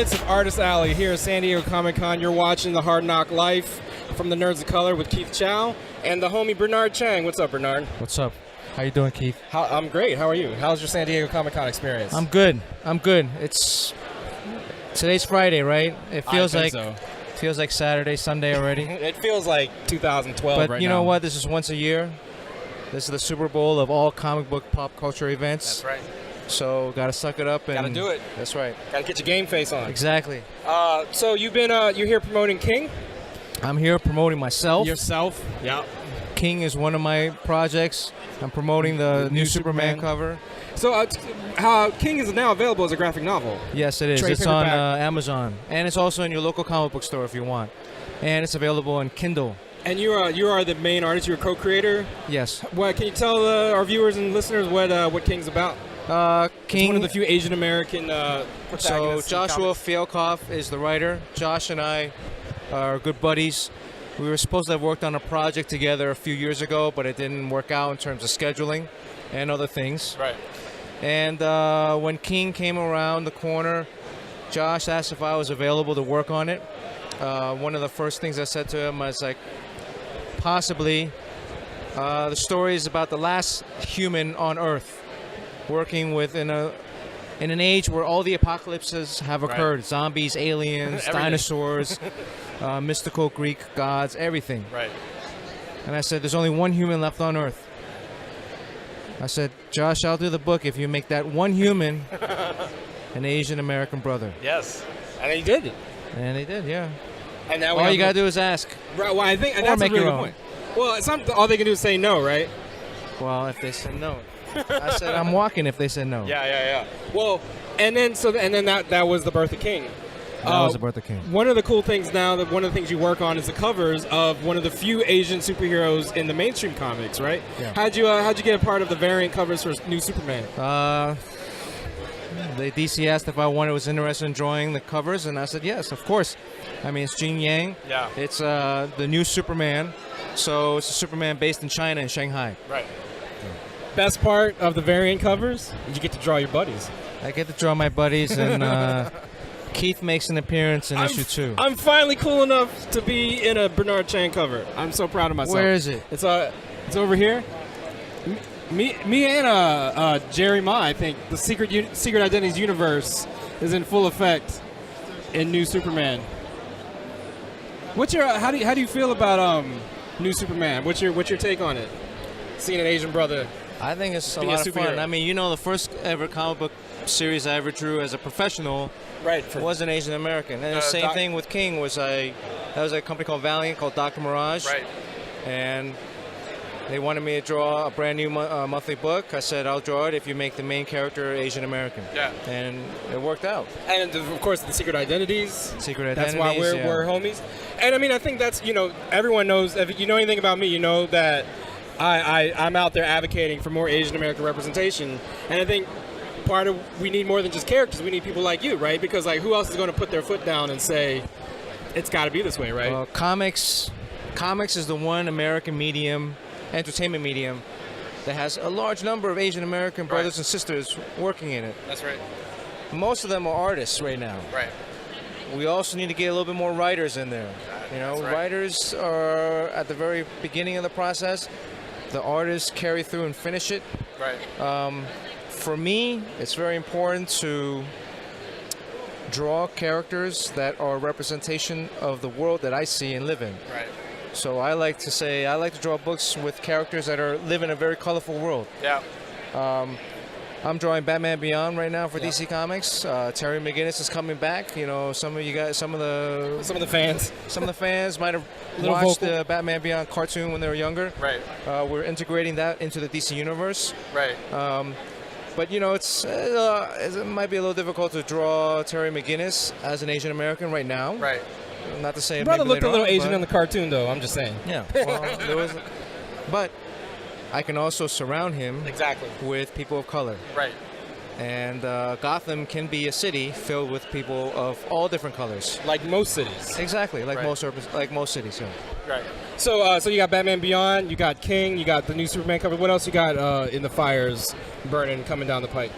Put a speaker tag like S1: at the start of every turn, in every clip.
S1: midst of Artist Alley here at San Diego Comic-Con. You're watching The Hard Knock Life from the Nerds of Color with Keith Chow and the homie Bernard Chang. What's up, Bernard?
S2: What's up? How you doing, Keith?
S1: I'm great. How are you? How's your San Diego Comic-Con experience?
S2: I'm good. Today's Friday, right? It feels like
S1: so.
S2: Feels like Saturday, Sunday already.
S1: It feels like 2012
S2: but
S1: right now.
S2: you know what? This is once a year. This is the Super Bowl of all comic book pop culture events.
S1: That's right.
S2: So gotta suck it up and
S1: Gotta do it.
S2: That's right.
S1: Gotta get your game face on.
S2: Exactly.
S1: So you've been you're here promoting King?
S2: I'm here promoting myself.
S1: Yourself? Yeah.
S2: King is one of my projects. I'm promoting the new Superman cover.
S1: So King is now available as a graphic novel.
S2: Yes, it is.
S1: Trade
S2: It's on
S1: paperback.
S2: Amazon, and it's also in your local comic book store if you want. And it's available on Kindle.
S1: And you are the main artist. You're a co-creator.
S2: Yes.
S1: What can you tell our viewers and listeners what King's about?
S2: King.
S1: It's one of the few Asian American
S2: So
S1: protagonists.
S2: Joshua Fialkoff is the writer. Josh and I are good buddies. We were supposed to have worked on a project together a few years ago, but it didn't work out in terms of scheduling and other things.
S1: Right.
S2: And when King came around the corner, Josh asked if I was available to work on it. One of the first things I said to him was like, possibly. The story is about the last human on Earth, working in an age where all the apocalypses have occurred.
S1: Right.
S2: Zombies, aliens, dinosaurs, mystical Greek gods, everything.
S1: Right.
S2: And I said, there's only one human left on Earth. I said, Josh, I'll do the book if you make that one human an Asian American brother.
S1: Yes. And he did it.
S2: And they did, yeah.
S1: And now
S2: All you gotta do is ask.
S1: Right. Well, I think and
S2: Or
S1: that's
S2: make
S1: a really
S2: your
S1: good
S2: own.
S1: point. Well, it's not all they can do is say no, right?
S2: Well, if they said no. I said, I'm walking if they said no.
S1: Yeah. Well, and then that was the birth of King.
S2: That was the birth of King.
S1: One of the cool things now, that one of the things you work on is the covers of one of the few Asian superheroes in the mainstream comics, right?
S2: Yeah.
S1: How'd you get a part of the variant covers for New Superman?
S2: The DC asked if I was interested in drawing the covers, and I said yes, of course. I mean, it's Jin Yang.
S1: Yeah.
S2: It's the new Superman. So it's a Superman based in China and Shanghai.
S1: Right. Best part of the variant covers is you get to draw your buddies.
S2: I get to draw my buddies, and Keith makes an appeance in issue 2.
S1: I'm finally cool enough to be in a Bernard Chang cover. I'm so proud of myself.
S2: Where is it?
S1: It's over here. Me and Jerry Ma, I think the Secret Identities universe is in full effect in New Superman. How do you feel about New Superman? What's your take on it? Seeing an Asian brother.
S2: I think it's a
S1: being a
S2: lot of fun.
S1: superhero.
S2: I mean, the first ever comic book series I ever drew as a professional was an Asian American. And the same thing with King that was a company called Valiant called Dr. Mirage.
S1: Right.
S2: And they wanted me to draw a brand new monthly book. I said, I'll draw it if you make the main character Asian American.
S1: Yeah.
S2: And it worked out.
S1: And of course the Secret Identities.
S2: Secret
S1: That's
S2: Identities.
S1: why we're homies. And I mean, I think that's, everyone knows, if you know anything about me, you know that I'm out there advocating for more Asian American representation. And I think we need more than just characters. We need people like you, right? Because who else is going to put their foot down and say, it's got to be this way, right?
S2: Well, comics is the one American entertainment medium that has a large number of Asian American brothers and sisters working in it.
S1: That's right.
S2: Most of them are artists right now.
S1: Right.
S2: We also need to get a little bit more writers in there.
S1: That's right.
S2: Writers are at the very beginning of the process. The artists carry through and finish it.
S1: Right.
S2: For me, it's very important to draw characters that are a representation of the world that I see and live in.
S1: Right.
S2: So I like to draw books with characters that live in a very colorful world.
S1: Yeah.
S2: I'm drawing Batman Beyond right now for DC Comics. Terry McGinnis is coming back. Some of the fans might have watched the Batman Beyond cartoon when they were younger.
S1: Right.
S2: We're integrating that into the DC universe.
S1: Right.
S2: But it might be a little difficult to draw Terry McGinnis as an Asian American right now.
S1: Right.
S2: Not to say
S1: Your brother
S2: maybe
S1: looked a
S2: later
S1: little
S2: on,
S1: Asian in the cartoon, though. I'm just saying.
S2: Yeah. Well, but I can also surround him
S1: Exactly.
S2: with people of color.
S1: Right.
S2: And Gotham can be a city filled with people of all different colors.
S1: Like most cities.
S2: Exactly, like
S1: Right.
S2: most cities. Yeah.
S1: Right. So you got Batman Beyond, you got King, you got the new Superman cover. What else you got in the fires burning coming down the pike?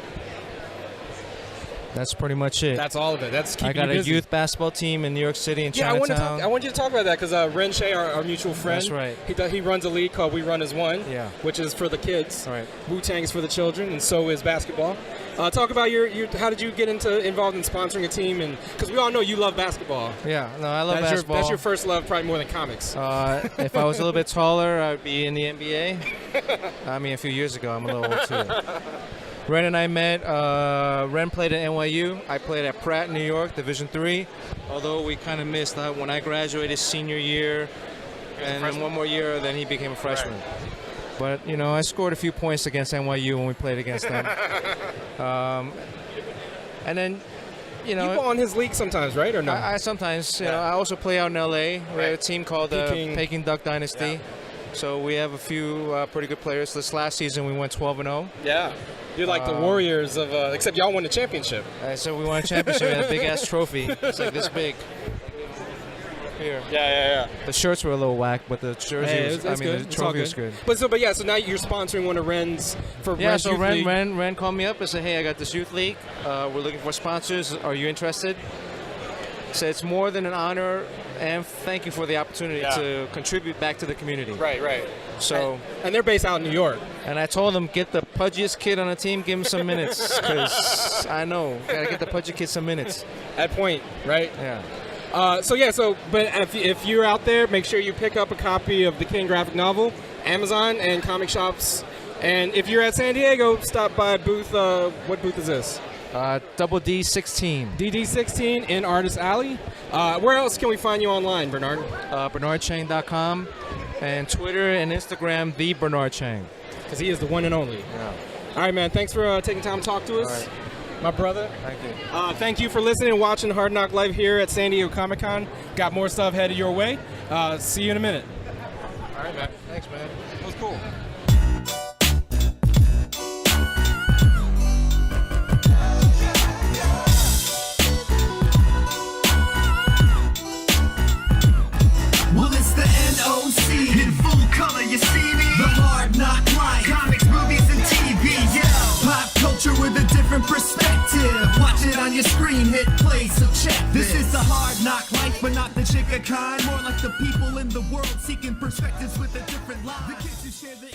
S2: That's pretty much it.
S1: That's all of it. That's keeping
S2: I got
S1: you
S2: a
S1: busy.
S2: youth basketball team in New York City in
S1: Yeah,
S2: Chinatown.
S1: I want you to talk about that because Ren Shea, our mutual friend,
S2: That's right.
S1: He runs a league called We Run as One,
S2: Yeah.
S1: which is for the kids.
S2: Right.
S1: Wu-Tang is for the children, and so is basketball. Talk about how did you get involved in sponsoring a team, and because we all know you love basketball.
S2: Yeah, no, I love
S1: That's
S2: basketball.
S1: that's your first love, probably more than comics.
S2: If I was a little bit taller, I'd be in the NBA. I mean, a few years ago, I'm a little old too. Ren and I met. Ren played at NYU. I played at Pratt, New York, Division III. Although we kind of missed when I graduated senior year, and then one more year, then he became a freshman. Right. But you know, I scored a few points against NYU when we played against them. And then, you know,
S1: you go on his league sometimes, right, or no?
S2: I sometimes. You know, I also play out in LA. We have a team called the Peking Duck Dynasty.
S1: Yeah.
S2: So we have a few pretty good players. This last season we went 12-0.
S1: Yeah. You're like the Warriors of, except y'all won the championship.
S2: So we won a championship. We had a big ass trophy. It's like this big. Here.
S1: Yeah.
S2: The shirts were a little whack, but the jersey the trophy was good.
S1: So now you're sponsoring one of Ren's for Ren's
S2: so
S1: youth league.
S2: Ren called me up and said, "Hey, I got this youth league. We're looking for sponsors. Are you interested?" So it's more than an honor, and thank you for the opportunity to contribute back to the community.
S1: Right.
S2: So
S1: and they're based out in New York.
S2: And I told them, get the pudgiest kid on the team, give him some minutes, because I know gotta get the pudgy kid some minutes.
S1: At point, right?
S2: Yeah.
S1: But if you're out there, make sure you pick up a copy of the King graphic novel, Amazon and comic shops. And if you're at San Diego, stop by booth. What booth is this?
S2: Double D16.
S1: DD16 in Artist Alley. Where else can we find you online, Bernard?
S2: BernardChang.com and Twitter and Instagram, the Bernard Chang.
S1: Because he is the one and only.
S2: Yeah.
S1: All right, man. Thanks for taking time to talk to us.
S2: All right.
S1: My brother.
S2: Thank you.
S1: Thank you for listening and watching Hard Knock Live here at San Diego Comic-Con. Got more stuff headed your way. See you in a minute.
S2: All right, man. Thanks, man.
S1: That was cool.
S3: Well, it's the NOC in full color, you see me? The Hard Knock Life, comics, movies, and TV, yeah. Pop culture with a different perspective. Watch it on your screen, hit play, so check this. This is the Hard Knock Life, but not the Chica kind. More like the people in the world seeking perspectives with a different life. The kids who share the